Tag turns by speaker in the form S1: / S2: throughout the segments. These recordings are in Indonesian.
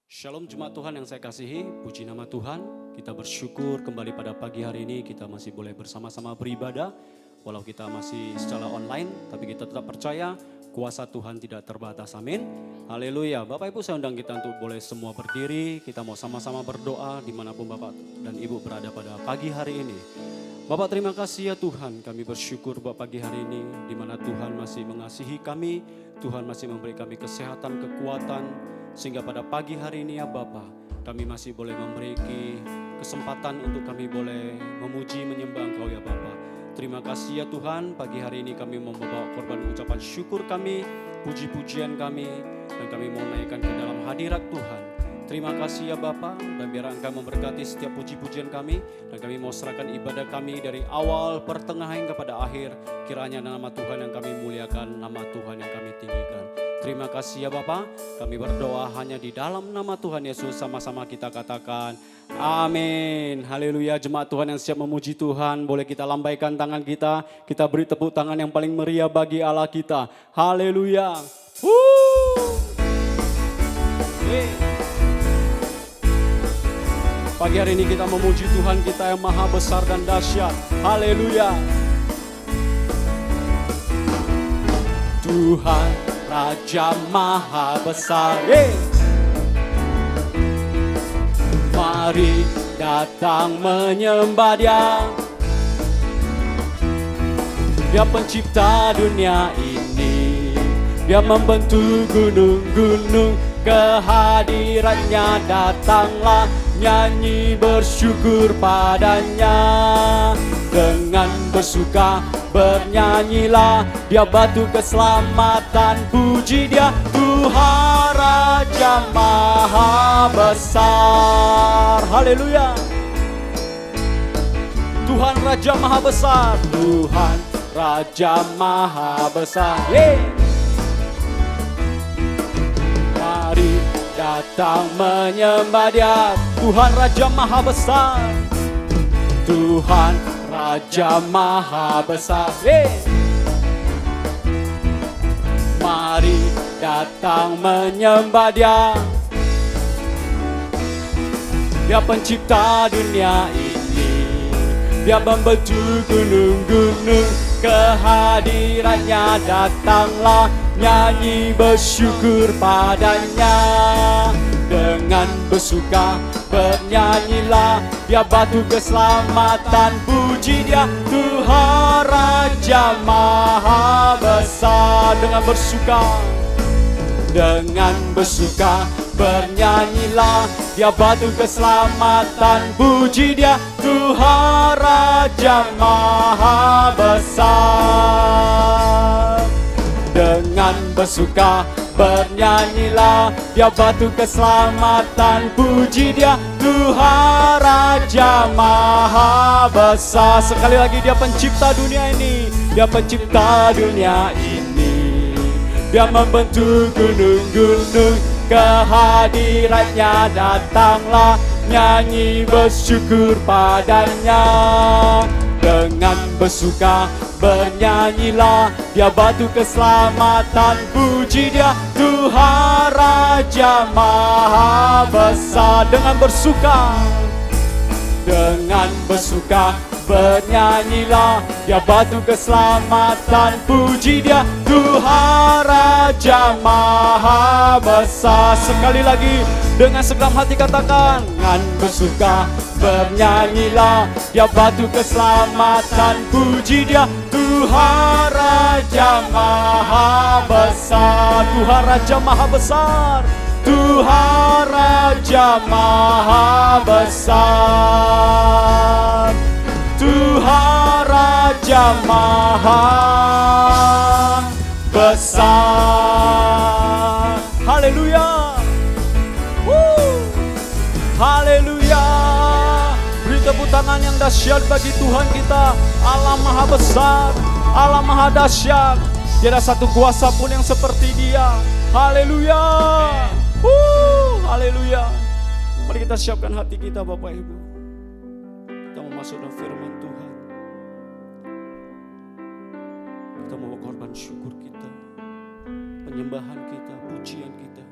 S1: Shalom jemaat Tuhan yang saya kasihi, puji nama Tuhan. Kita bersyukur kembali pada pagi hari ini kita masih boleh bersama-sama beribadah. Walau kita masih secara online, tapi kita tetap percaya kuasa Tuhan tidak terbatas, amin. Haleluya. Bapak Ibu saya undang kita untuk boleh semua berdiri. Kita mau sama-sama berdoa dimanapun Bapak dan Ibu berada pada pagi hari ini. Bapak terima kasih ya Tuhan, kami bersyukur buat pagi hari ini di mana Tuhan masih mengasihi kami, Tuhan masih memberi kami kesehatan, kekuatan, sehingga pada pagi hari ini ya Bapa, kami masih boleh memiliki kesempatan untuk kami boleh memuji, menyembah Engkau ya Bapa. Terima kasih ya Tuhan, pagi hari ini kami membawa korban ucapan syukur kami, puji-pujian kami, dan kami mau naikkan ke dalam hadirat Tuhan. Terima kasih ya Bapa, dan biar Engkau memberkati setiap puji-pujian kami, dan kami mau serahkan ibadah kami dari awal, pertengahan hingga pada akhir. Kiranya nama Tuhan yang kami muliakan, nama Tuhan yang kami tinggikan. Terima kasih ya Bapa, kami berdoa hanya di dalam nama Tuhan Yesus, sama-sama kita katakan amin. Haleluya. Jemaat Tuhan yang siap memuji Tuhan, boleh kita lambaikan tangan kita beri tepuk tangan yang paling meriah bagi Allah kita. Haleluya. Pagi hari ini kita memuji Tuhan kita yang maha besar dan dahsyat. Haleluya. Tuhan Raja maha besar. Mari datang menyembah Dia. Dia pencipta dunia ini. Dia membentuk gunung-gunung. Kehadirannya datanglah, nyanyi bersyukur padanya. Dengan bersuka bernyanyilah, Dia batu keselamatan, puji Dia. Tuhan Raja maha besar. Haleluya. Tuhan Raja maha besar. Tuhan Raja maha besar. Mari datang menyembah Dia. Tuhan Raja maha besar. Tuhan Raja maha besar. Mari datang menyembah Dia. Dia pencipta dunia ini. Dia membentuk gunung-gunung. Kehadirannya datanglah, nyanyi bersyukur padanya. Dengan bersuka bernyanyilah, Dia batu keselamatan, puji Dia. Tuhan Raja maha besar. Dengan bersuka bernyanyilah, Dia batu keselamatan, puji Dia. Tuhan Raja maha besar. Dengan bersuka bernyanyilah, Dia batu keselamatan, puji Dia. Tuhan Raja maha besar. Sekali lagi, Dia pencipta dunia ini. Dia pencipta dunia ini. Dia membentuk gunung-gunung. Kehadirannya datanglah, nyanyi bersyukur padanya. Dengan bersuka bernyanyilah, Dia batu keselamatan, puji Dia. Tuhan Raja maha besar. Dengan bersuka bernyanyilah, Dia batu keselamatan, puji Dia. Tuhan Raja maha besar. Sekali lagi, dengan segenap hati katakan, dengan bersuka bernyanyilah, Dia batu keselamatan, puji Dia. Tuhan Raja maha besar. Tuhan Raja maha besar. Tuhan Raja maha besar. Tuhan Raja maha besar. Haleluya. Haleluya. Beri tepuk tangan yang dahsyat bagi Tuhan kita. Allah maha besar, Allah maha dahsyat. Tidak satu kuasa pun yang seperti Dia. Haleluya. Haleluya. Mari kita siapkan hati kita Bapak Ibu. Kita mau masuk dalam firman Tuhan. Kita mau korban syukur kita, penyembahan kita, pujian kita.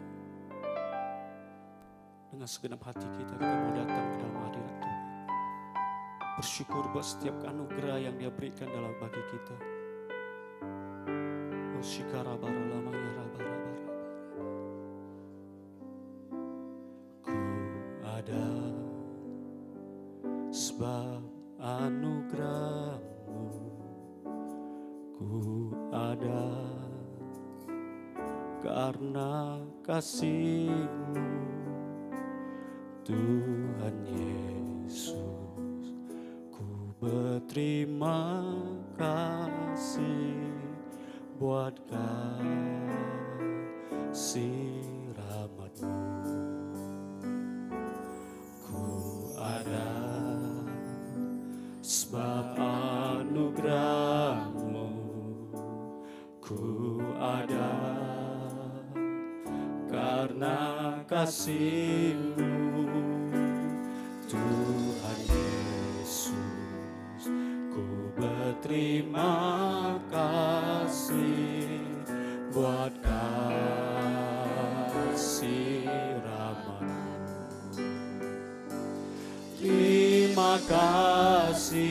S1: dengan segenap hati kita mau datang ke dalam hadirat Tuhan. Bersyukur buat setiap anugerah yang Dia berikan dalam bagi kita. Oh shikara bara lama ya raba raba raba. Ku ada sebab anugerah-Mu, ku ada karena kasih-Mu, Tuhan Yesus. Ku berterima kasih buat kasih rahmat-Mu. Ku ada sebab anugerah-Mu, ku ada karena kasih-Mu, Tuhan Yesus. Ku berterima kasih buat kasih rahmat-Mu. Terima kasih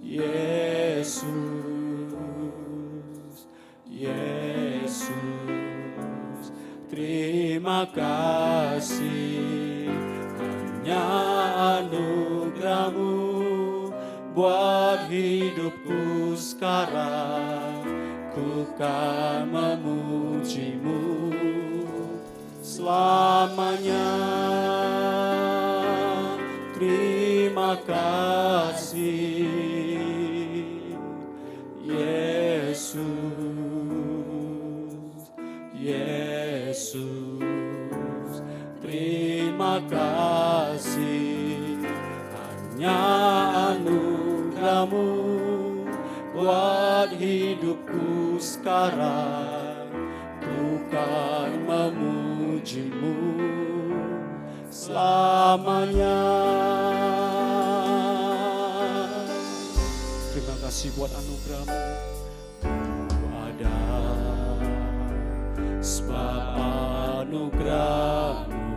S1: Yesus, Yesus. Terima kasih hanya anugerah-Mu buat hidupku sekarang. Ku kan memuji-Mu selamanya. Terima kasih Yesus, Yesus. Terima kasih hanya anugerah-Mu buat hidupku sekarang. Ku kan memuji-Mu selamanya. Terima kasih buat anugerah-Mu. Ku ada sebab anugerah-Mu,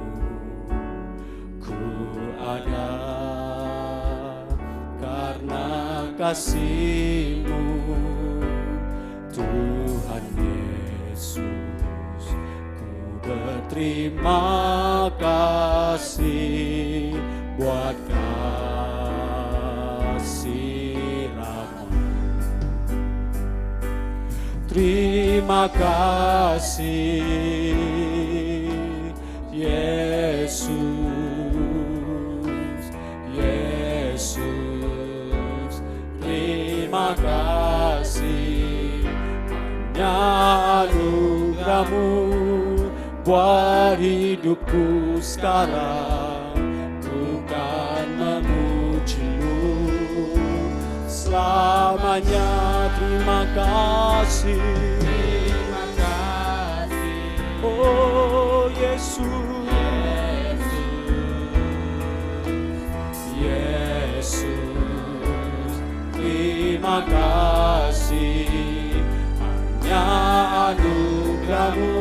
S1: ku ada karena kasih-Mu, Tuhan Yesus. Ku berterima kasih buat kasih rahmat. Terima kasih Yesus, Yesus. Terima kasih hanya anugerah-Mu buat hidupku sekarang. Ku kan memuji-Mu selamanya. Terima kasih, terima kasih, oh Yesus, Yesus. Terima kasih hanya anugerah-Mu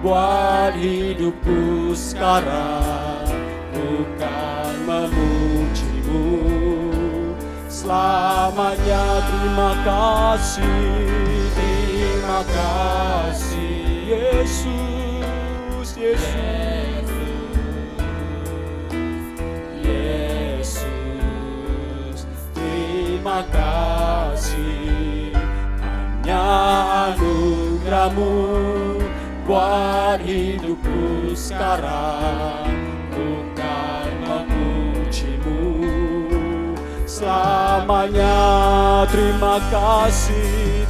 S1: buat hidupku sekarang. Ku kan memuji-Mu selamanya. Terima kasih Yesus, Yesus, Yesus. Terima kasih hanya anugerah-Mu buat hidupku sekarang. Ku kan memuji-Mu selamanya. Terima kasih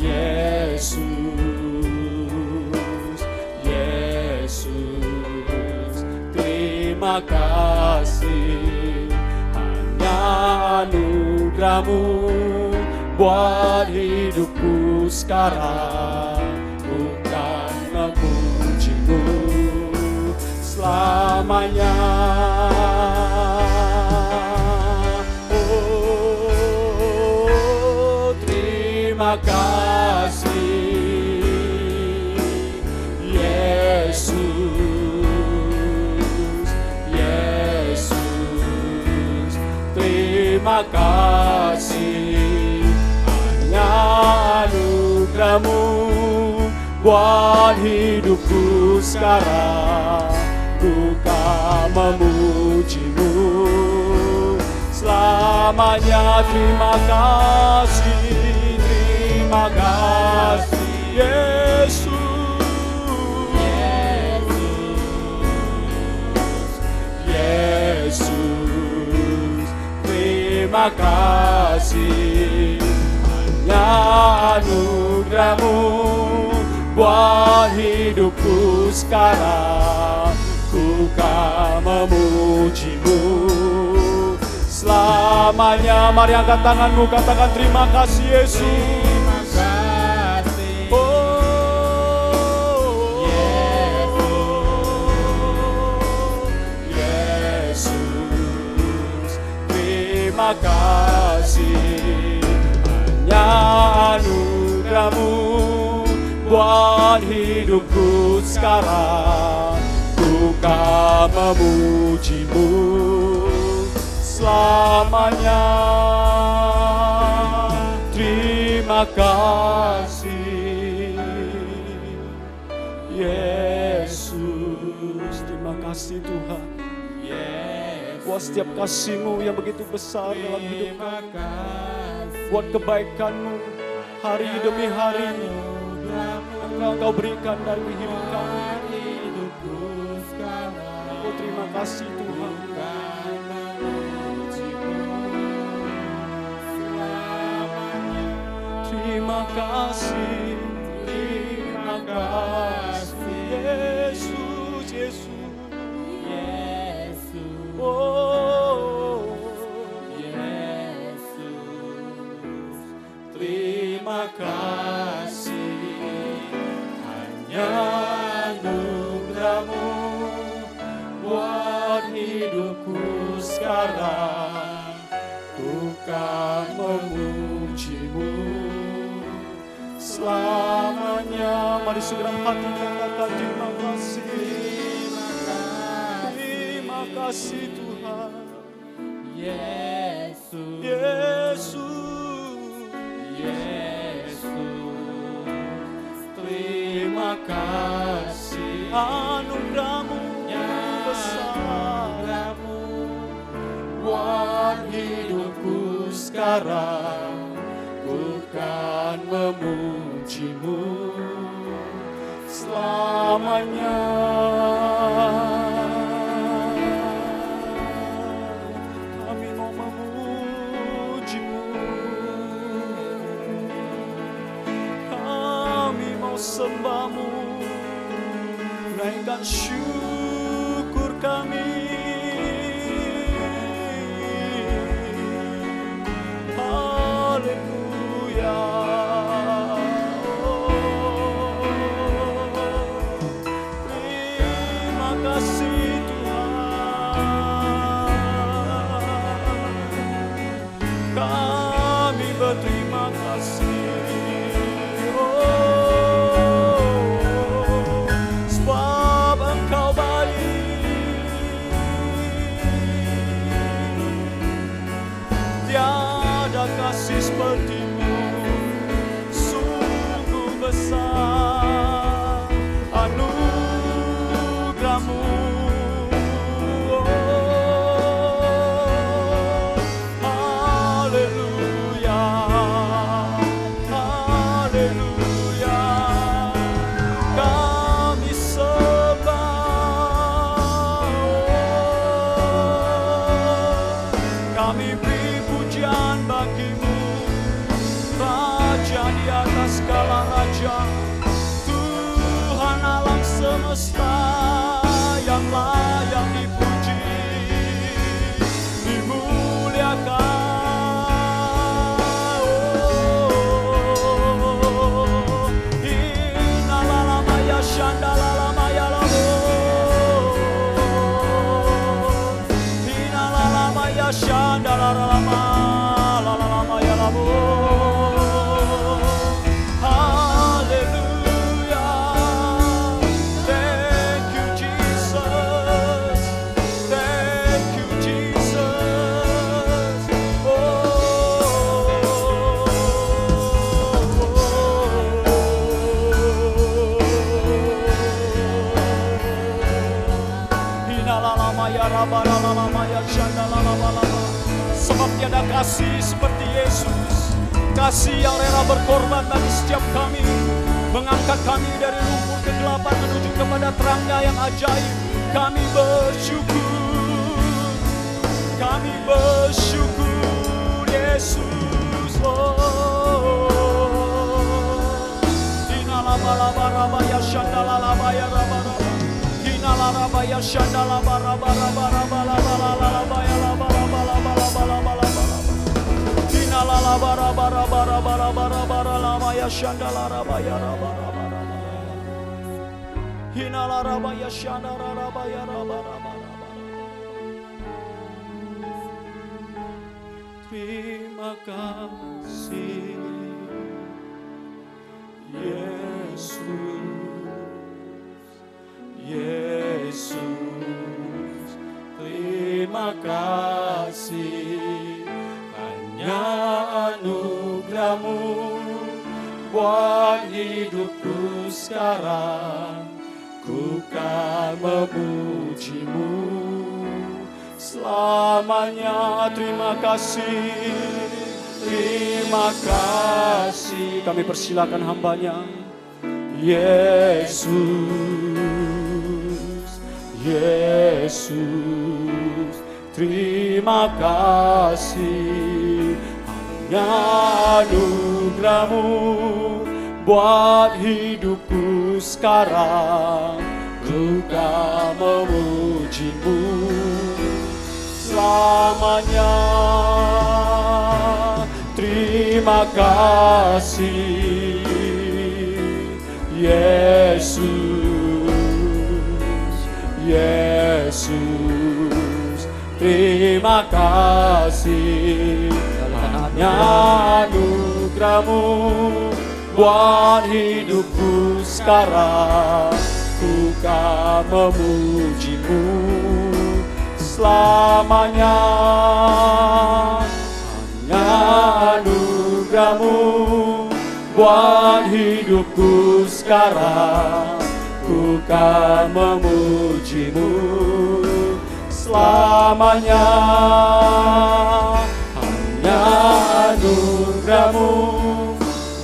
S1: Yesus, Yesus. Terima kasih hanya anugerah-Mu buat hidupku sekarang. Ku kan memuji-Mu selamanya. Oh, terima kasih Terima kasih, hanya anugerah-Mu buat hidupku sekarang. Ku kan memuji-Mu selamanya. Terima kasih Yesus. Terima kasih, hanya anugerah-Mu buat hidupku sekarang. Ku kan memuji-Mu selamanya. Mari angkat tanganmu, katakan terima kasih Yesus. Terima kasih, hanya anugerah-Mu buat hidupku sekarang. Ku kan memuji-Mu selamanya. Terima kasih Yesus. Terima kasih Tuhan buat setiap kasih-Mu yang begitu besar dalam hidup kami, buat kebaikan-Mu hari demi hari Engkau berikan dalam hidup kami. Oh, terima kasih Tuhan. Terima kasih Yesus. Oh, Yesus, terima kasih, hanya anugerah-Mu buat hidupku sekarang. Ku kan memuji-Mu selamanya. Mari segera hati katakan terima kasih. Terima kasih Tuhan Yesus. Terima kasih anugerah-Mu yang besar buat hidupku sekarang. Ku kan memuji-Mu selamanya. Sembah-Mu, naikkan syukur kami. Haleluya. Terima kasih Tuhan. Kami berterima kasih. Kasih seperti-Mu sungguh besar anugerah-Mu. Haleluya, haleluya. Kami sembah, kami beri pujian bagi-Mu, Raja di atas segala raja, Tuhan alam semesta yang layak dipuji, dimuliakan. Oh, inalalama shandalalama lamo, inalalama shandalalama. Sebab tiada kasih seperti Yesus, kasih yang rela berkorban bagi setiap kami, mengangkat kami dari lumpur kegelapan menuju kepada terangnya yang ajaib. Kami bersyukur, kami bersyukur Yesus. Dinalabalabaya shandalalabaya rabaraba, dinalarabaya shandalarabarabarabarabalabalabalabaya labalabalabalabalabalabala, dinalabarabarabarabarabarabaralamaya shandalarabaya rabarabara, hinalarabaya shandalarabaya rabarabara. Terima kasih Yesus, Yesus, terima kasih, hanya anugerah-Mu buat hidupku sekarang. Ku kan memuji-Mu selamanya. Terima kasih, terima kasih. Kami persilakan hamba-Nya. Yesus, Yesus, terima kasih, hanya anugerah-Mu buat hidupku sekarang. Ku kan memuji-Mu selamanya. Terima kasih Yesus, Yesus, terima kasih, hanya anugerah-Mu buat hidupku sekarang. Ku kan memuji-Mu selamanya. Hanya anugerah-Mu buat hidupku sekarang. Ku kan memuji-Mu selamanya. Hanya anugerah-Mu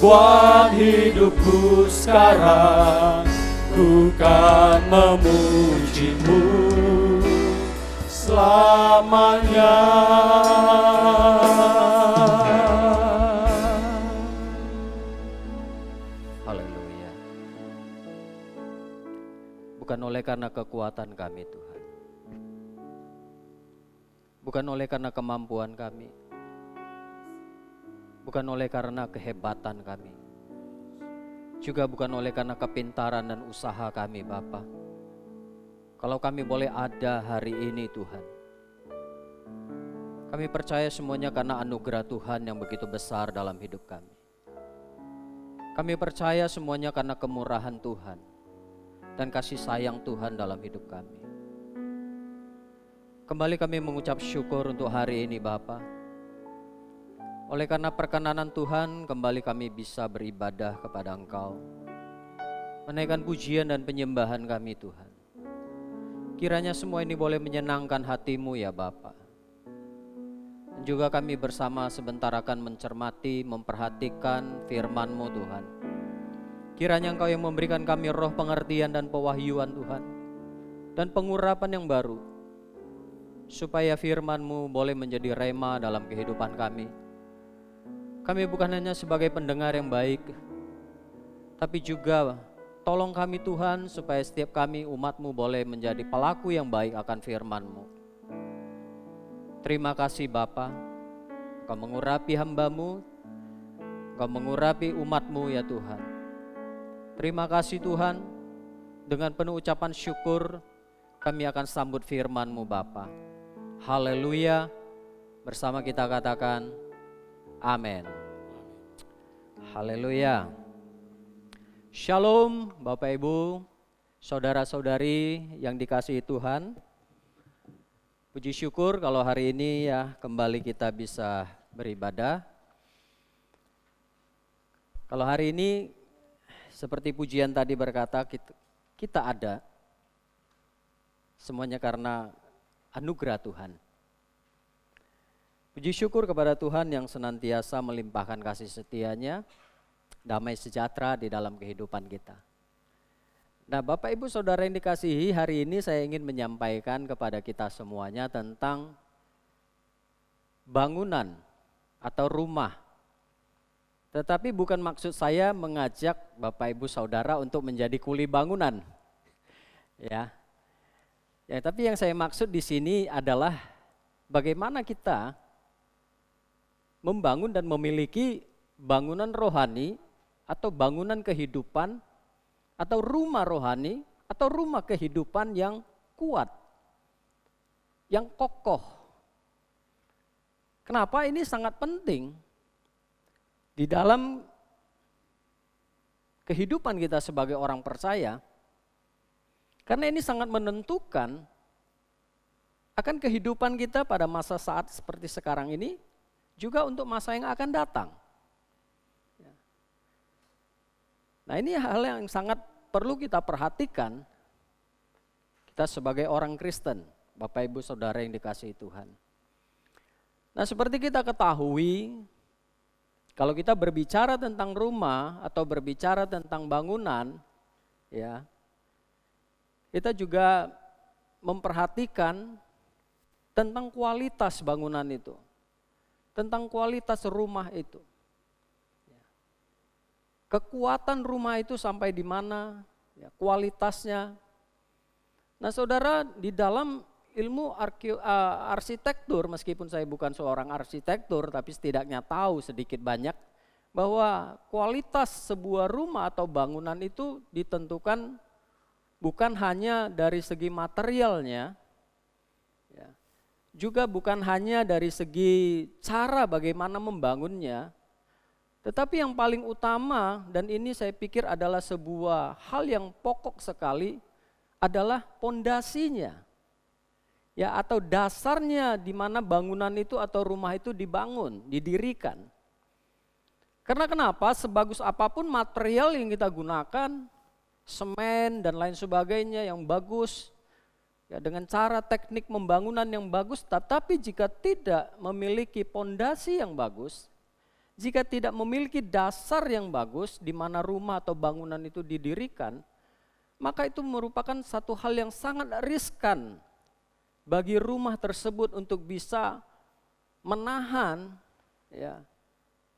S1: buat hidupku sekarang. Ku kan memuji-Mu selamanya.
S2: Haleluya. Bukan oleh karena kekuatan kami Tuhan, bukan oleh karena kemampuan kami, bukan oleh karena kehebatan kami, juga bukan oleh karena kepintaran dan usaha kami Bapa. Kalau kami boleh ada hari ini Tuhan, kami percaya semuanya karena anugerah Tuhan yang begitu besar dalam hidup kami. Kami percaya semuanya karena kemurahan Tuhan dan kasih sayang Tuhan dalam hidup kami. Kembali kami mengucap syukur untuk hari ini Bapa. Oleh karena perkenanan Tuhan, kembali kami bisa beribadah kepada Engkau, menaikkan pujian dan penyembahan kami Tuhan. Kiranya semua ini boleh menyenangkan hati-Mu ya Bapa. Dan juga kami bersama sebentar akan mencermati, memperhatikan firman-Mu Tuhan. Kiranya Engkau yang memberikan kami roh pengertian dan pewahyuan Tuhan, dan pengurapan yang baru, supaya firman-Mu boleh menjadi rema dalam kehidupan kami. Kami bukan hanya sebagai pendengar yang baik, tapi juga tolong kami Tuhan supaya setiap kami umat-Mu boleh menjadi pelaku yang baik akan firman-Mu. Terima kasih Bapa, Engkau mengurapi hamba-Mu, Engkau mengurapi umat-Mu ya Tuhan. Terima kasih Tuhan, dengan penuh ucapan syukur kami akan sambut firman-Mu Bapa. Haleluya, bersama kita katakan amin. Haleluya. Shalom Bapak Ibu, saudara-saudari yang dikasihi Tuhan. Puji syukur kalau hari ini ya kembali kita bisa beribadah. Kalau hari ini seperti pujian tadi berkata, kita ada semuanya karena anugerah Tuhan. Puji syukur kepada Tuhan yang senantiasa melimpahkan kasih setia-Nya, damai sejahtera di dalam kehidupan kita. Nah, Bapak Ibu Saudara yang dikasihi, hari ini saya ingin menyampaikan kepada kita semuanya tentang bangunan atau rumah. Tetapi bukan maksud saya mengajak Bapak Ibu Saudara untuk menjadi kuli bangunan. Ya, tapi yang saya maksud di sini adalah bagaimana kita membangun dan memiliki bangunan rohani atau bangunan kehidupan atau rumah rohani atau rumah kehidupan yang kuat, yang kokoh. Kenapa ini sangat penting di dalam kehidupan kita sebagai orang percaya? Karena ini sangat menentukan akan kehidupan kita pada masa saat seperti sekarang ini, juga untuk masa yang akan datang. Nah, ini hal yang sangat perlu kita perhatikan, kita sebagai orang Kristen, Bapak Ibu Saudara yang dikasihi Tuhan. Nah, seperti kita ketahui, kalau kita berbicara tentang rumah atau berbicara tentang bangunan, ya, kita juga memperhatikan tentang kualitas bangunan itu, tentang kualitas rumah itu. Kekuatan rumah itu sampai di mana, ya, kualitasnya. Nah, saudara, di dalam ilmu arsitektur, meskipun saya bukan seorang arsitektur, tapi setidaknya tahu sedikit banyak bahwa kualitas sebuah rumah atau bangunan itu ditentukan bukan hanya dari segi materialnya, ya, juga bukan hanya dari segi cara bagaimana membangunnya, tetapi yang paling utama, dan ini saya pikir adalah sebuah hal yang pokok sekali, adalah pondasinya, ya, atau dasarnya di mana bangunan itu atau rumah itu dibangun, didirikan. Karena kenapa? Sebagus apapun material yang kita gunakan, semen dan lain sebagainya yang bagus, ya, dengan cara teknik pembangunan yang bagus, tetapi jika tidak memiliki pondasi yang bagus, jika tidak memiliki dasar yang bagus di mana rumah atau bangunan itu didirikan, maka itu merupakan satu hal yang sangat riskan bagi rumah tersebut untuk bisa menahan, ya,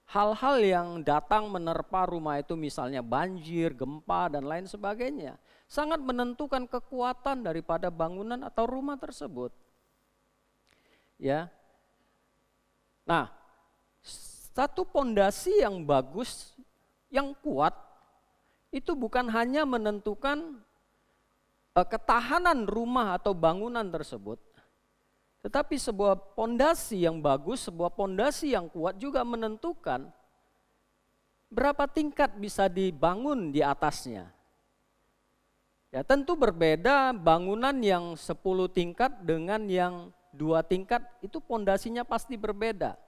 S2: hal-hal yang datang menerpa rumah itu, misalnya banjir, gempa, dan lain sebagainya. Sangat menentukan kekuatan daripada bangunan atau rumah tersebut. Ya. Nah, satu pondasi yang bagus, yang kuat, itu bukan hanya menentukan ketahanan rumah atau bangunan tersebut, tetapi sebuah pondasi yang bagus, sebuah pondasi yang kuat juga menentukan berapa tingkat bisa dibangun di atasnya. Ya, tentu berbeda bangunan yang 10 tingkat dengan yang 2 tingkat, itu pondasinya pasti berbeda.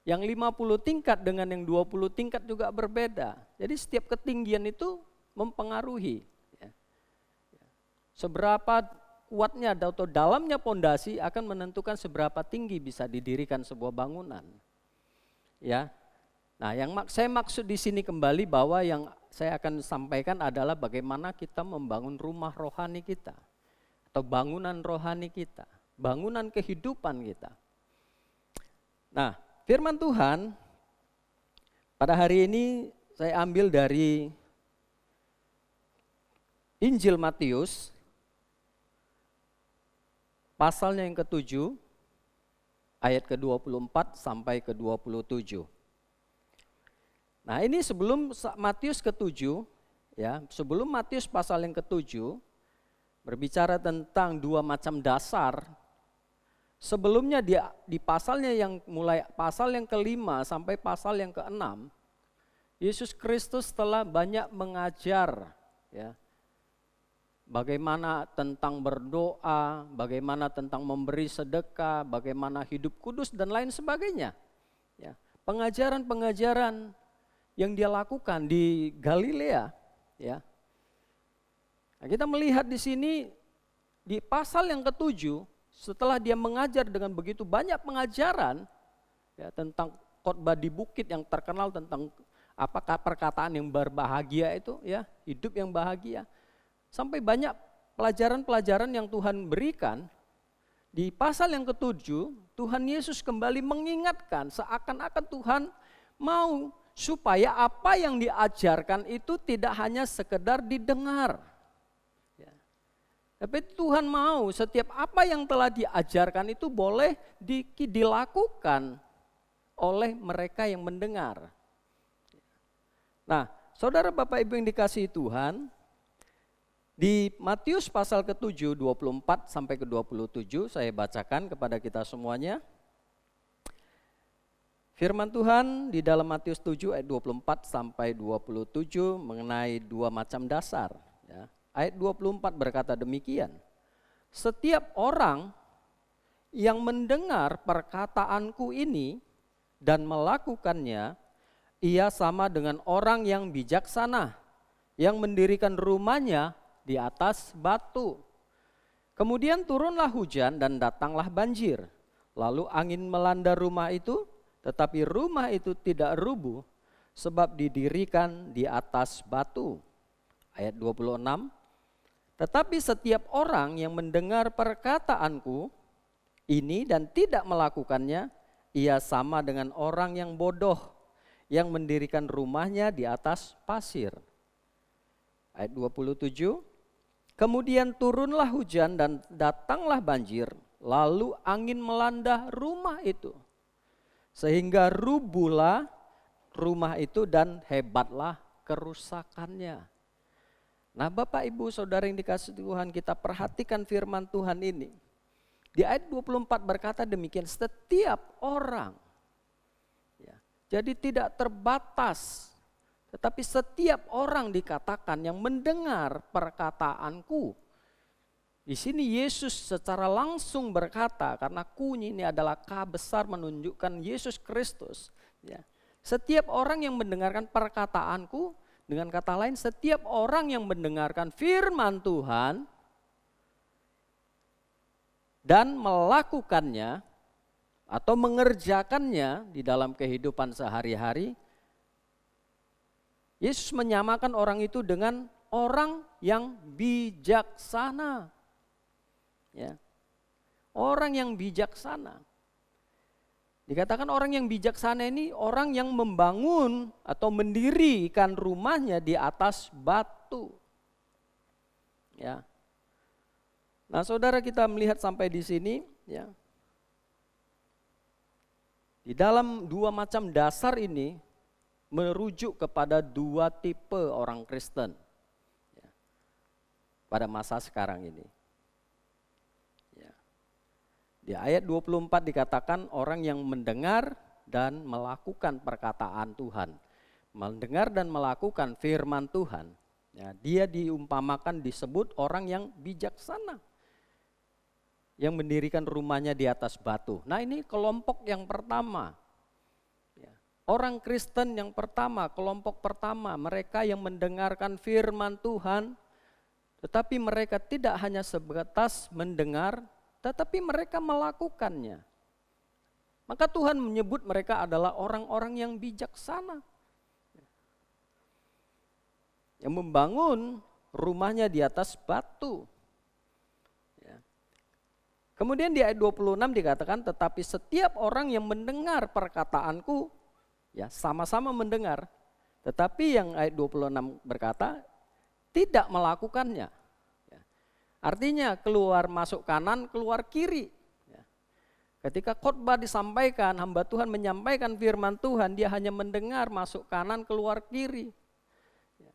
S2: Yang 50 tingkat dengan yang 20 tingkat juga berbeda. Jadi setiap ketinggian itu mempengaruhi. Ya. Seberapa kuatnya atau dalamnya pondasi akan menentukan seberapa tinggi bisa didirikan sebuah bangunan. Ya. Nah, yang saya maksud di sini kembali bahwa yang saya akan sampaikan adalah bagaimana kita membangun rumah rohani kita atau bangunan rohani kita, bangunan kehidupan kita. Nah, firman Tuhan pada hari ini saya ambil dari Injil Matius pasalnya yang ke-7 ayat ke-24 sampai ke-27. Nah, ini sebelum Matius ke-7, ya, sebelum Matius pasal yang ke-7 berbicara tentang 2 macam dasar. Sebelumnya di pasalnya yang mulai pasal yang ke-5 sampai pasal yang ke-6, Yesus Kristus telah banyak mengajar, ya, bagaimana tentang berdoa, bagaimana tentang memberi sedekah, bagaimana hidup kudus dan lain sebagainya. Ya, pengajaran-pengajaran yang dia lakukan di Galilea, ya. Nah, kita melihat di sini di pasal yang ke-7 setelah dia mengajar dengan begitu banyak pengajaran ya, tentang khotbah di bukit yang terkenal tentang apakah perkataan yang berbahagia itu ya, hidup yang bahagia. Sampai banyak pelajaran-pelajaran yang Tuhan berikan. Di pasal yang ke-7, Tuhan Yesus kembali mengingatkan seakan-akan Tuhan mau supaya apa yang diajarkan itu tidak hanya sekedar didengar. Ya. Tapi Tuhan mau setiap apa yang telah diajarkan itu boleh dilakukan oleh mereka yang mendengar. Nah, saudara Bapak Ibu yang dikasihi Tuhan, di Matius pasal ke-7, 24 sampai ke-27, saya bacakan kepada kita semuanya. Firman Tuhan di dalam Matius 7 ayat 24 sampai 27 mengenai dua macam dasar. Ya. Ayat 24 berkata demikian, setiap orang yang mendengar perkataanku ini dan melakukannya, ia sama dengan orang yang bijaksana, yang mendirikan rumahnya di atas batu. Kemudian turunlah hujan dan datanglah banjir. Lalu angin melanda rumah itu, tetapi rumah itu tidak rubuh sebab didirikan di atas batu. Ayat 26, tetapi setiap orang yang mendengar perkataanku ini dan tidak melakukannya, ia sama dengan orang yang bodoh yang mendirikan rumahnya di atas pasir. Ayat 27, kemudian turunlah hujan dan datanglah banjir, lalu angin melanda rumah itu. Sehingga rubuhlah rumah itu dan hebatlah kerusakannya. Nah Bapak Ibu Saudara yang dikasihi Tuhan, kita perhatikan firman Tuhan ini. Di ayat 24 berkata demikian, setiap orang. Ya, jadi tidak terbatas. Tetapi setiap orang dikatakan yang mendengar perkataanku. Di sini Yesus secara langsung berkata, karena kunyi ini adalah K besar menunjukkan Yesus Kristus. Ya. Setiap orang yang mendengarkan perkataanku, dengan kata lain setiap orang yang mendengarkan firman Tuhan dan melakukannya atau mengerjakannya di dalam kehidupan sehari-hari, Yesus menyamakan orang itu dengan orang yang bijaksana. Ya. Orang yang bijaksana. Dikatakan orang yang bijaksana ini orang yang membangun atau mendirikan rumahnya di atas batu. Ya. Nah, saudara kita melihat sampai di sini, ya. Di dalam dua macam dasar ini merujuk kepada dua tipe orang Kristen ya, pada masa sekarang ini. Ya. Di ayat 24 dikatakan orang yang mendengar dan melakukan perkataan Tuhan. Mendengar dan melakukan firman Tuhan. Ya, dia diumpamakan disebut orang yang bijaksana. Yang mendirikan rumahnya di atas batu. Nah ini kelompok yang pertama. Orang Kristen yang pertama, kelompok pertama, mereka yang mendengarkan firman Tuhan, tetapi mereka tidak hanya sebatas mendengar, tetapi mereka melakukannya. Maka Tuhan menyebut mereka adalah orang-orang yang bijaksana. Yang membangun rumahnya di atas batu. Kemudian di ayat 26 dikatakan, tetapi setiap orang yang mendengar perkataanku, ya, sama-sama mendengar, tetapi yang ayat 26 berkata tidak melakukannya. Ya. Artinya keluar masuk kanan, keluar kiri. Ya. Ketika khotbah disampaikan, hamba Tuhan menyampaikan firman Tuhan, dia hanya mendengar masuk kanan, keluar kiri. Ya.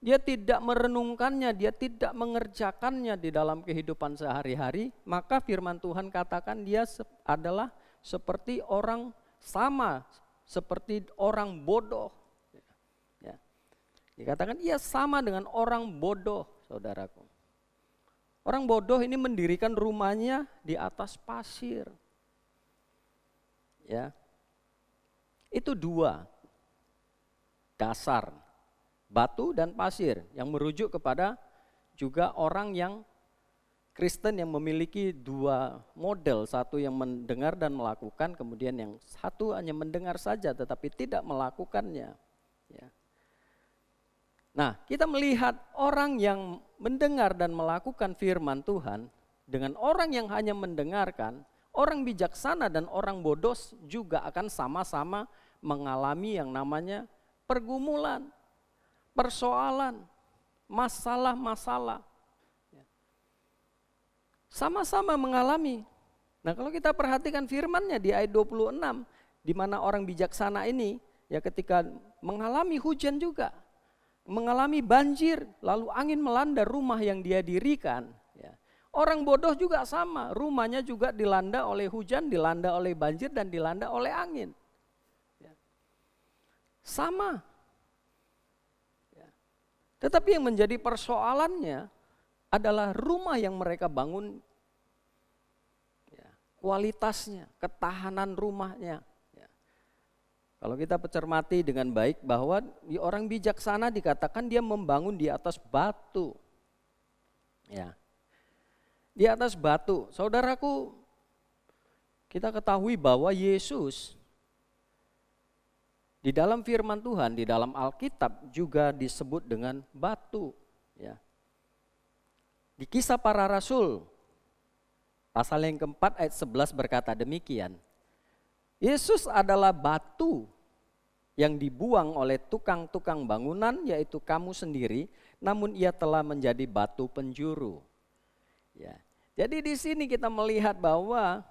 S2: Dia tidak merenungkannya, dia tidak mengerjakannya di dalam kehidupan sehari-hari, maka firman Tuhan katakan dia adalah seperti orang sama, seperti orang bodoh. Ya. Dikatakan ia sama dengan orang bodoh, saudaraku. Orang bodoh ini mendirikan rumahnya di atas pasir. Ya. Itu dua dasar, batu dan pasir, yang merujuk kepada juga orang yang Kristen yang memiliki dua model, satu yang mendengar dan melakukan, kemudian yang satu hanya mendengar saja tetapi tidak melakukannya. Ya. Nah, kita melihat orang yang mendengar dan melakukan firman Tuhan dengan orang yang hanya mendengarkan, orang bijaksana dan orang bodoh juga akan sama-sama mengalami yang namanya pergumulan, persoalan, masalah-masalah. Sama-sama mengalami. Nah, kalau kita perhatikan firman-Nya di ayat 26, di mana orang bijaksana ini ya ketika mengalami hujan juga, mengalami banjir, lalu angin melanda rumah yang dia dirikan. Ya. Orang bodoh juga sama, rumahnya juga dilanda oleh hujan, dilanda oleh banjir, dan dilanda oleh angin. Ya. Sama. Ya. Tetapi yang menjadi persoalannya adalah rumah yang mereka bangun, ya, kualitasnya, ketahanan rumahnya. Ya. Kalau kita cermati dengan baik bahwa orang bijaksana dikatakan dia membangun di atas batu. Ya. Di atas batu. Saudaraku, kita ketahui bahwa Yesus di dalam firman Tuhan, di dalam Alkitab juga disebut dengan batu. Ya. Di Kisah Para Rasul, pasal yang keempat ayat 11 berkata demikian. Yesus adalah batu yang dibuang oleh tukang-tukang bangunan, yaitu kamu sendiri, namun ia telah menjadi batu penjuru. Ya. Jadi di sini kita melihat bahwa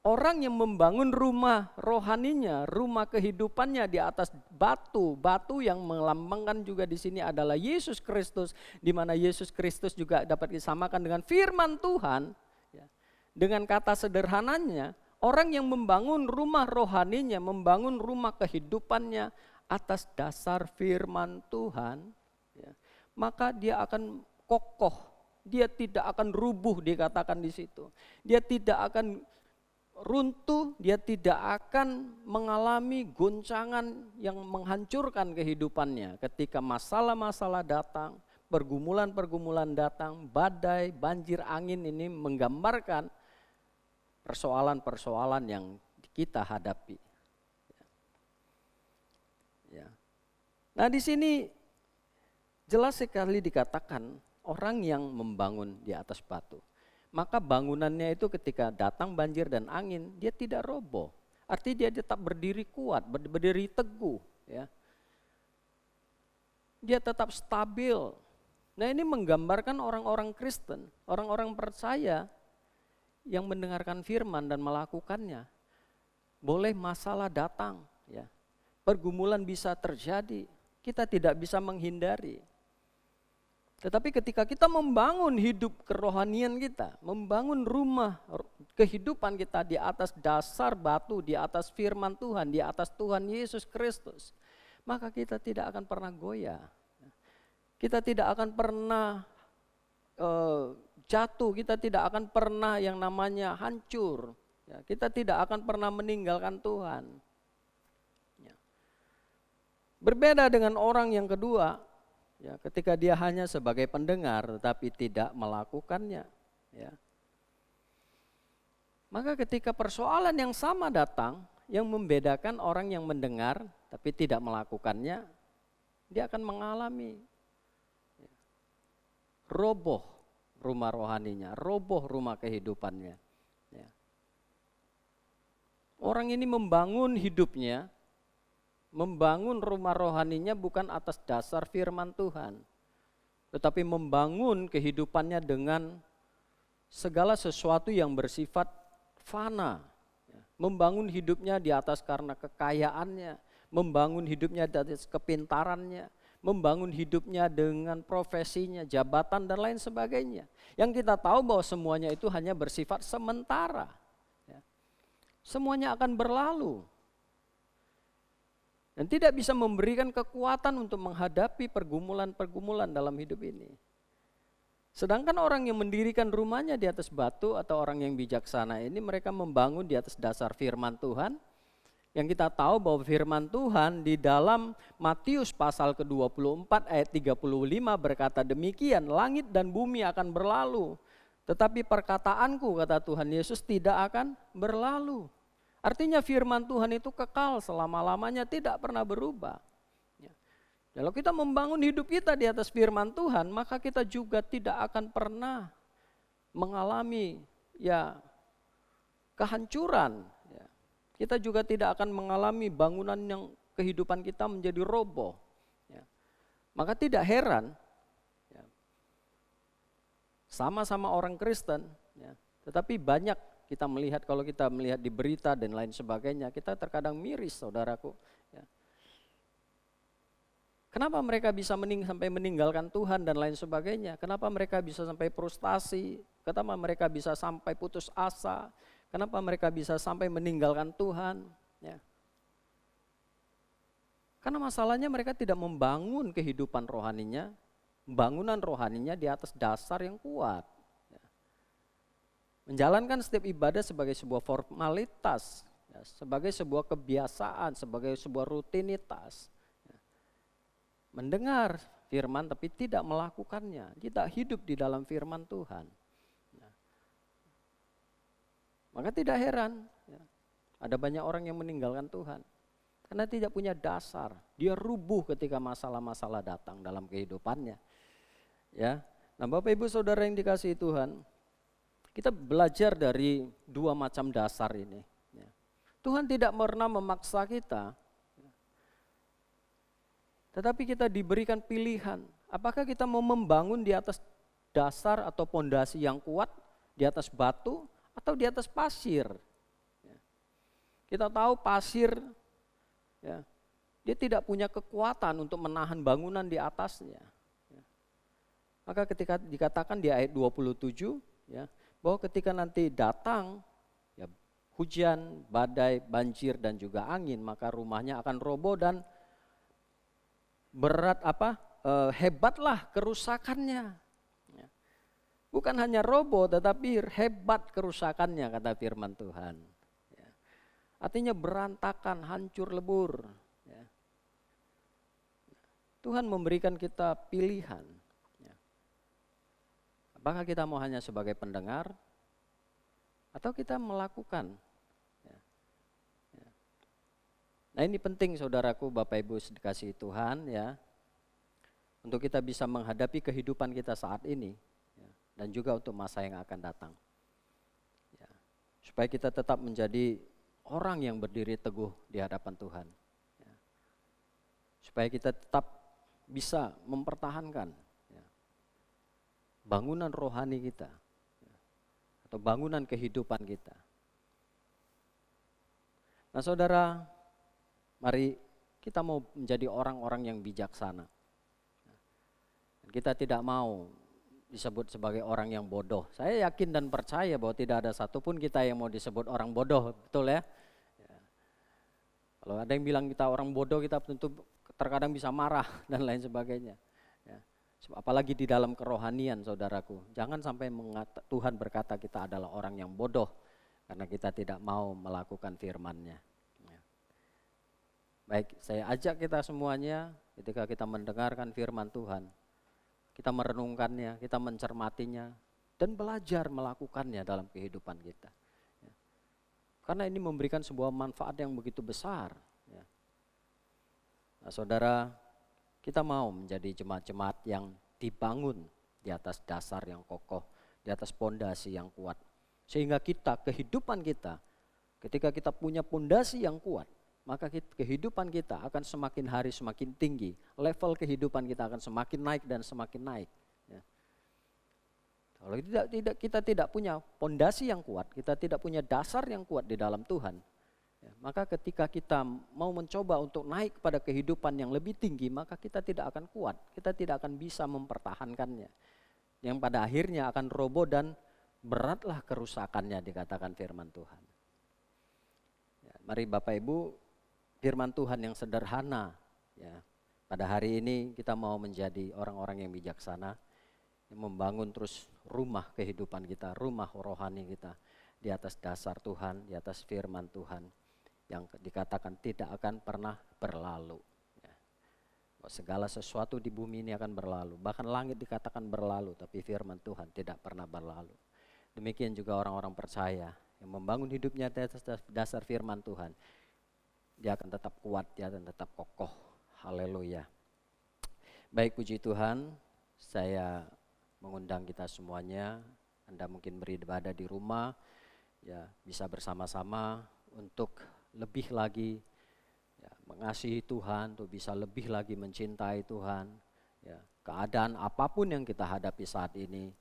S2: orang yang membangun rumah rohaninya, rumah kehidupannya di atas batu, batu yang melambangkan juga di sini adalah Yesus Kristus, di mana Yesus Kristus juga dapat disamakan dengan firman Tuhan. Ya. Dengan kata sederhananya, orang yang membangun rumah rohaninya, membangun rumah kehidupannya atas dasar firman Tuhan, ya, maka dia akan kokoh, dia tidak akan rubuh, dikatakan di situ. Dia tidak akan runtuh, dia tidak akan mengalami goncangan yang menghancurkan kehidupannya ketika masalah-masalah datang, pergumulan-pergumulan datang, badai, banjir, angin ini menggambarkan persoalan-persoalan yang kita hadapi. Ya. Nah, di sini jelas sekali dikatakan orang yang membangun di atas batu. Maka bangunannya itu ketika datang banjir dan angin, dia tidak roboh. Artinya dia tetap berdiri kuat, berdiri teguh. Ya. Dia tetap stabil. Nah, ini menggambarkan orang-orang Kristen, orang-orang percaya yang mendengarkan firman dan melakukannya. Boleh masalah datang, ya. Pergumulan bisa terjadi, kita tidak bisa menghindari. Tetapi ketika kita membangun hidup kerohanian kita, membangun rumah kehidupan kita di atas dasar batu, di atas firman Tuhan, di atas Tuhan Yesus Kristus, maka kita tidak akan pernah goyah. Kita tidak akan pernah jatuh, kita tidak akan pernah yang namanya hancur. Ya, kita tidak akan pernah meninggalkan Tuhan. Ya. Berbeda dengan orang yang kedua, ya, ketika dia hanya sebagai pendengar tetapi tidak melakukannya. Ya. Maka ketika persoalan yang sama datang, yang membedakan orang yang mendengar tapi tidak melakukannya, dia akan mengalami roboh rumah rohaninya, roboh rumah kehidupannya. Ya. Orang ini membangun hidupnya, membangun rumah rohaninya bukan atas dasar firman Tuhan, tetapi membangun kehidupannya dengan segala sesuatu yang bersifat fana. Ya. Membangun hidupnya di atas karena kekayaannya, membangun hidupnya di atas kepintarannya, membangun hidupnya dengan profesinya, jabatan dan lain sebagainya. Yang kita tahu bahwa semuanya itu hanya bersifat sementara. Ya. Semuanya akan berlalu. Dan tidak bisa memberikan kekuatan untuk menghadapi pergumulan-pergumulan dalam hidup ini. Sedangkan orang yang mendirikan rumahnya di atas batu atau orang yang bijaksana ini, mereka membangun di atas dasar firman Tuhan. Yang kita tahu bahwa firman Tuhan di dalam Matius pasal ke-24 ayat 35 berkata demikian, langit dan bumi akan berlalu, Tetapi perkataanku, kata Tuhan Yesus, tidak akan berlalu. Artinya firman Tuhan itu kekal selama-lamanya, tidak pernah berubah. Ya. Kalau kita membangun hidup kita di atas firman Tuhan, maka kita juga tidak akan pernah mengalami kehancuran. Ya. Kita juga tidak akan mengalami bangunan yang kehidupan kita menjadi roboh. Ya. Maka tidak heran, sama-sama orang Kristen, tetapi banyak kita melihat, kalau kita melihat di berita dan lain sebagainya, kita terkadang miris, saudaraku. Kenapa mereka bisa sampai meninggalkan Tuhan dan lain sebagainya? Kenapa mereka bisa sampai frustasi? Kenapa mereka bisa sampai putus asa? Kenapa mereka bisa sampai meninggalkan Tuhan? Karena masalahnya mereka tidak membangun kehidupan rohaninya, bangunan rohaninya di atas dasar yang kuat. Menjalankan setiap ibadah sebagai sebuah formalitas, sebagai sebuah kebiasaan, sebagai sebuah rutinitas. Mendengar firman tapi tidak melakukannya, tidak hidup di dalam firman Tuhan. Maka tidak heran ada banyak orang yang meninggalkan Tuhan. Karena tidak punya dasar, dia rubuh ketika masalah-masalah datang dalam kehidupannya. Ya, nah Bapak Ibu Saudara yang dikasihi Tuhan, kita belajar dari dua macam dasar ini. Tuhan tidak pernah memaksa kita, tetapi kita diberikan pilihan. Apakah kita mau membangun di atas dasar atau pondasi yang kuat, di atas batu atau di atas pasir? Kita tahu pasir, dia tidak punya kekuatan untuk menahan bangunan di atasnya. Maka ketika dikatakan di ayat 27, bahwa ketika nanti datang hujan, badai, banjir dan juga angin, maka rumahnya akan roboh dan hebatlah kerusakannya. Bukan hanya roboh tetapi hebat kerusakannya, kata firman Tuhan. Artinya berantakan, hancur lebur. Tuhan memberikan kita pilihan. Apakah kita mau hanya sebagai pendengar atau kita melakukan? Nah ini penting saudaraku, Bapak Ibu dikasihi Tuhan untuk kita bisa menghadapi kehidupan kita saat ini dan juga untuk masa yang akan datang. Supaya kita tetap menjadi orang yang berdiri teguh di hadapan Tuhan. Supaya kita tetap bisa mempertahankan bangunan rohani kita atau bangunan kehidupan kita. Nah saudara, mari kita mau menjadi orang-orang yang bijaksana. Kita tidak mau disebut sebagai orang yang bodoh. Saya yakin dan percaya bahwa tidak ada satupun kita yang mau disebut orang bodoh, betul ya? Kalau ada yang bilang kita orang bodoh, kita tentu terkadang bisa marah dan lain sebagainya. Apalagi di dalam kerohanian saudaraku, jangan sampai Tuhan berkata kita adalah orang yang bodoh karena kita tidak mau melakukan firman-Nya. Baik, saya ajak kita semuanya ketika kita mendengarkan firman Tuhan, kita merenungkannya, kita mencermatinya dan belajar melakukannya dalam kehidupan kita. Karena ini memberikan sebuah manfaat yang begitu besar. Nah, saudara, kita mau menjadi jemaat-jemaat yang dibangun di atas dasar yang kokoh, di atas pondasi yang kuat. Sehingga kehidupan kita, ketika kita punya pondasi yang kuat, maka kehidupan kita akan semakin hari semakin tinggi. Level kehidupan kita akan semakin naik dan semakin naik. Kalau kita tidak punya pondasi yang kuat, kita tidak punya dasar yang kuat di dalam Tuhan, maka ketika kita mau mencoba untuk naik pada kehidupan yang lebih tinggi, maka kita tidak akan kuat, kita tidak akan bisa mempertahankannya. Yang pada akhirnya akan roboh dan beratlah kerusakannya, dikatakan firman Tuhan. Mari Bapak Ibu, firman Tuhan yang sederhana. Pada hari ini kita mau menjadi orang-orang yang bijaksana, yang membangun terus rumah kehidupan kita, rumah rohani kita di atas dasar Tuhan, di atas firman Tuhan yang dikatakan tidak akan pernah berlalu. Segala sesuatu di bumi ini akan berlalu, bahkan langit dikatakan berlalu, tapi firman Tuhan tidak pernah berlalu. Demikian juga orang-orang percaya yang membangun hidupnya di atas dasar firman Tuhan. Dia akan tetap kuat, dia akan tetap kokoh. Haleluya. Baik, puji Tuhan, saya mengundang kita semuanya. Anda mungkin beribadah di rumah, ya bisa bersama-sama untuk lebih lagi ya, mengasihi Tuhan, untuk bisa lebih lagi mencintai Tuhan. Ya, keadaan apapun yang kita hadapi saat ini,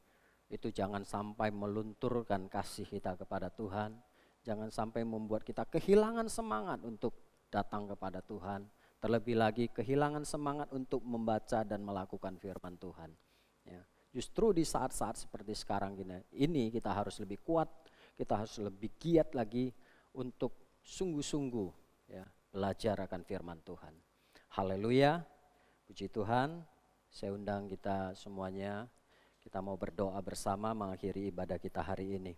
S2: itu jangan sampai melunturkan kasih kita kepada Tuhan. Jangan sampai membuat kita kehilangan semangat untuk datang kepada Tuhan. Terlebih lagi kehilangan semangat untuk membaca dan melakukan firman Tuhan. Ya, justru di saat-saat seperti sekarang ini kita harus lebih kuat, kita harus lebih giat lagi untuk sungguh-sungguh ya, belajar akan firman Tuhan. Haleluya, puji Tuhan. Saya undang kita semuanya. Kita mau berdoa bersama mengakhiri ibadah kita hari ini.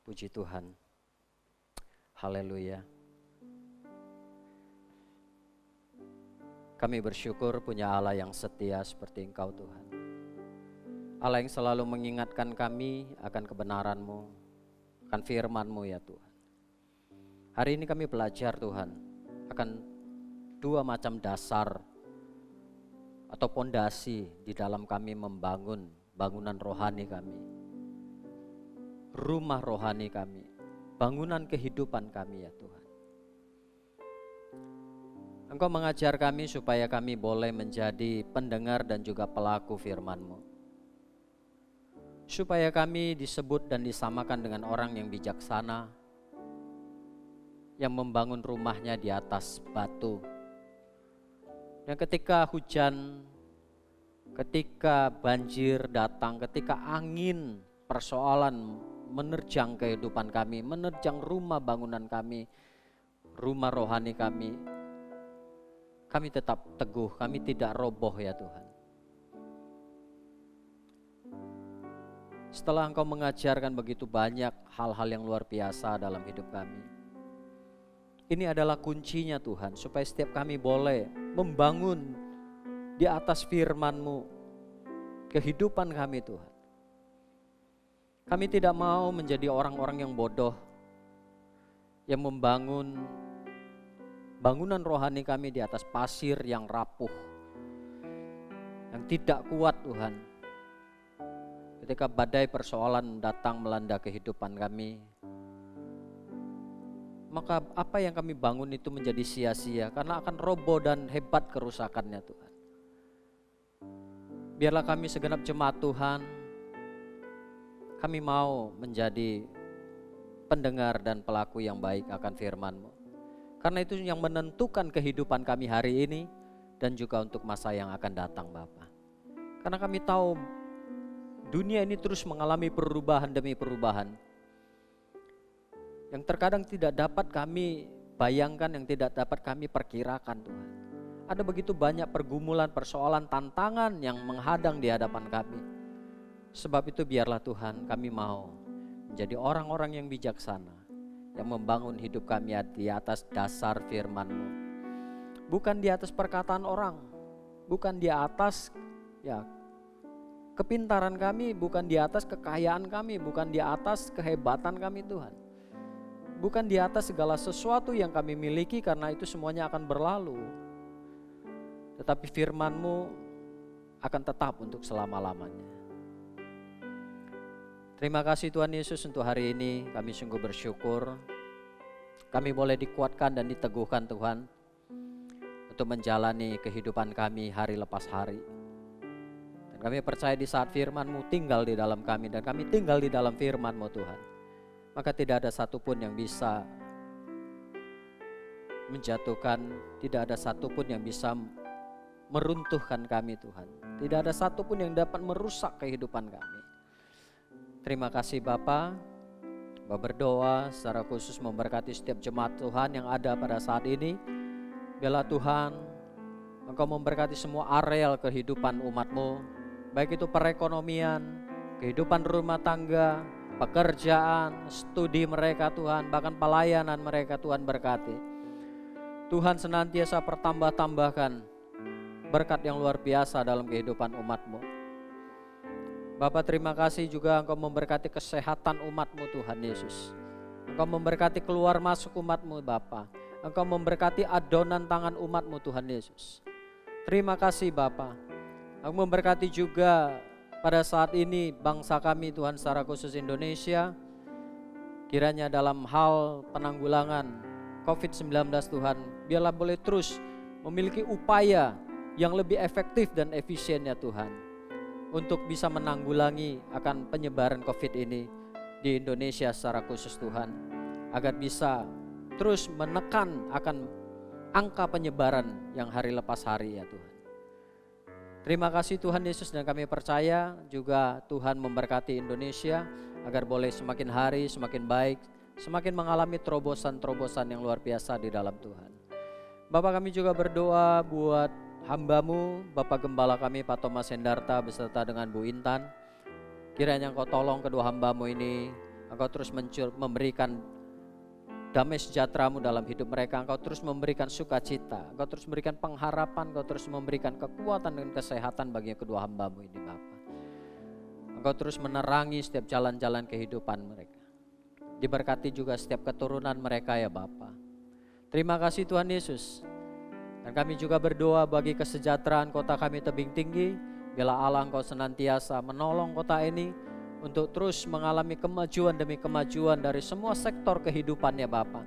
S2: Puji Tuhan. Haleluya. Kami bersyukur punya Allah yang setia seperti Engkau Tuhan. Allah yang selalu mengingatkan kami akan kebenaran-Mu, akan firman-Mu ya Tuhan. Hari ini kami belajar Tuhan akan dua macam dasar atau pondasi di dalam kami membangun bangunan rohani kami, rumah rohani kami, bangunan kehidupan kami ya Tuhan. Engkau mengajar kami supaya kami boleh menjadi pendengar dan juga pelaku firman-Mu. Supaya kami disebut dan disamakan dengan orang yang bijaksana, yang membangun rumahnya di atas batu. Dan ketika hujan, ketika banjir datang, ketika angin persoalan menerjang kehidupan kami, menerjang rumah bangunan kami, rumah rohani kami tetap teguh, kami tidak roboh ya Tuhan. Setelah Engkau mengajarkan begitu banyak hal-hal yang luar biasa dalam hidup kami, ini adalah kuncinya Tuhan, supaya setiap kami boleh membangun di atas firman-Mu kehidupan kami Tuhan. Kami tidak mau menjadi orang-orang yang bodoh, yang membangun bangunan rohani kami di atas pasir yang rapuh, yang tidak kuat Tuhan. Ketika badai persoalan datang melanda kehidupan kami, maka apa yang kami bangun itu menjadi sia-sia karena akan roboh dan hebat kerusakannya Tuhan. Biarlah kami segenap jemaat Tuhan, kami mau menjadi pendengar dan pelaku yang baik akan firman-Mu. Karena itu yang menentukan kehidupan kami hari ini dan juga untuk masa yang akan datang Bapa. Karena kami tahu dunia ini terus mengalami perubahan demi perubahan, yang terkadang tidak dapat kami bayangkan, yang tidak dapat kami perkirakan Tuhan. Ada begitu banyak pergumulan, persoalan, tantangan yang menghadang di hadapan kami. Sebab itu biarlah Tuhan kami mau menjadi orang-orang yang bijaksana, yang membangun hidup kami di atas dasar firman-Mu. Bukan di atas perkataan orang, bukan di atas ya kepintaran kami, bukan di atas kekayaan kami, bukan di atas kehebatan kami Tuhan. Bukan di atas segala sesuatu yang kami miliki, karena itu semuanya akan berlalu. Tetapi firman-Mu akan tetap untuk selama-lamanya. Terima kasih Tuhan Yesus untuk hari ini, kami sungguh bersyukur. Kami boleh dikuatkan dan diteguhkan Tuhan untuk menjalani kehidupan kami hari lepas hari. Dan kami percaya di saat firman-Mu tinggal di dalam kami dan kami tinggal di dalam firman-Mu Tuhan, maka tidak ada satupun yang bisa menjatuhkan, tidak ada satupun yang bisa meruntuhkan kami Tuhan. Tidak ada satupun yang dapat merusak kehidupan kami. Terima kasih Bapa. Bapa berdoa secara khusus memberkati setiap jemaat Tuhan yang ada pada saat ini. Biarlah Tuhan Engkau memberkati semua areal kehidupan umat-Mu, baik itu perekonomian, kehidupan rumah tangga, pekerjaan, studi mereka Tuhan, bahkan pelayanan mereka Tuhan berkati. Tuhan senantiasa pertambah-tambahkan berkat yang luar biasa dalam kehidupan umat-Mu. Bapa, terima kasih juga Engkau memberkati kesehatan umat-Mu Tuhan Yesus. Engkau memberkati keluar masuk umat-Mu Bapa. Engkau memberkati adonan tangan umat-Mu Tuhan Yesus. Terima kasih Bapa. Engkau memberkati juga pada saat ini bangsa kami Tuhan, secara khusus Indonesia. Kiranya dalam hal penanggulangan COVID-19 Tuhan, biarlah boleh terus memiliki upaya yang lebih efektif dan efisien ya Tuhan, untuk bisa menanggulangi akan penyebaran COVID ini di Indonesia secara khusus Tuhan, agar bisa terus menekan akan angka penyebaran yang hari lepas hari ya Tuhan. Terima kasih Tuhan Yesus, dan kami percaya juga Tuhan memberkati Indonesia agar boleh semakin hari semakin baik, semakin mengalami terobosan-terobosan yang luar biasa di dalam Tuhan. Bapak, kami juga berdoa buat hamba-Mu, Bapak Gembala kami Pak Thomas Hendarta beserta dengan Bu Intan. Kiranya Engkau tolong kedua hamba-Mu ini, Engkau terus memberikan damai sejahtera-Mu dalam hidup mereka. Engkau terus memberikan sukacita, Engkau terus memberikan pengharapan, Engkau terus memberikan kekuatan dan kesehatan bagi kedua hamba-Mu ini Bapa. Engkau terus menerangi setiap jalan-jalan kehidupan mereka. Diberkati juga setiap keturunan mereka ya Bapa. Terima kasih Tuhan Yesus. Dan kami juga berdoa bagi kesejahteraan kota kami Tebing Tinggi. Biarlah Allah Engkau senantiasa menolong kota ini untuk terus mengalami kemajuan demi kemajuan dari semua sektor kehidupannya Bapa.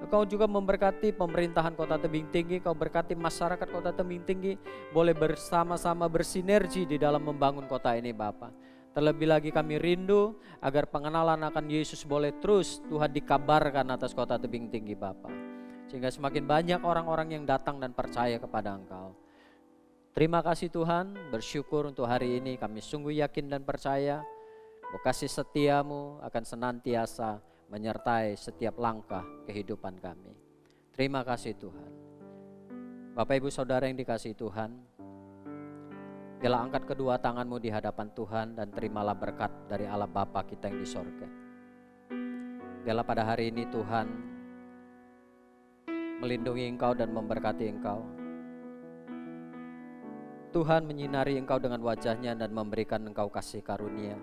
S2: Engkau juga memberkati pemerintahan Kota Tebing Tinggi, Kau berkati masyarakat Kota Tebing Tinggi, boleh bersama-sama bersinergi di dalam membangun kota ini Bapa. Terlebih lagi kami rindu agar pengenalan akan Yesus boleh terus Tuhan dikabarkan atas Kota Tebing Tinggi Bapa, sehingga semakin banyak orang-orang yang datang dan percaya kepada Engkau. Terima kasih Tuhan, bersyukur untuk hari ini kami sungguh yakin dan percaya kasih setia-Mu akan senantiasa menyertai setiap langkah kehidupan kami. Terima kasih Tuhan. Bapak Ibu Saudara yang dikasihi Tuhan, biarlah angkat kedua tangan-Mu di hadapan Tuhan dan terimalah berkat dari Allah Bapa kita yang di sorga. Biarlah pada hari ini Tuhan melindungi Engkau dan memberkati Engkau. Tuhan menyinari Engkau dengan wajah-Nya dan memberikan Engkau kasih karunia.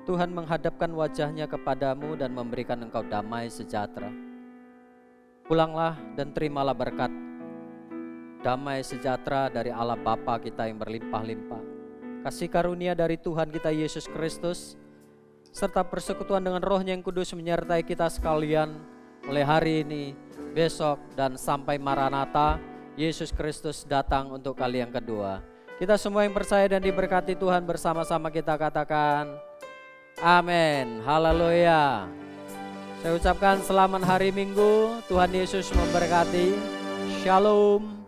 S2: Tuhan menghadapkan wajah-Nya kepadamu dan memberikan engkau damai sejahtera. Pulanglah dan terimalah berkat damai sejahtera dari Allah Bapa kita yang berlimpah-limpah, kasih karunia dari Tuhan kita Yesus Kristus, serta persekutuan dengan Roh-Nya yang kudus menyertai kita sekalian mulai hari ini, besok, dan sampai Maranatha, Yesus Kristus datang untuk kali yang kedua. Kita semua yang percaya dan diberkati Tuhan bersama-sama kita katakan amin, haleluya. Saya ucapkan selamat hari Minggu, Tuhan Yesus memberkati. Shalom.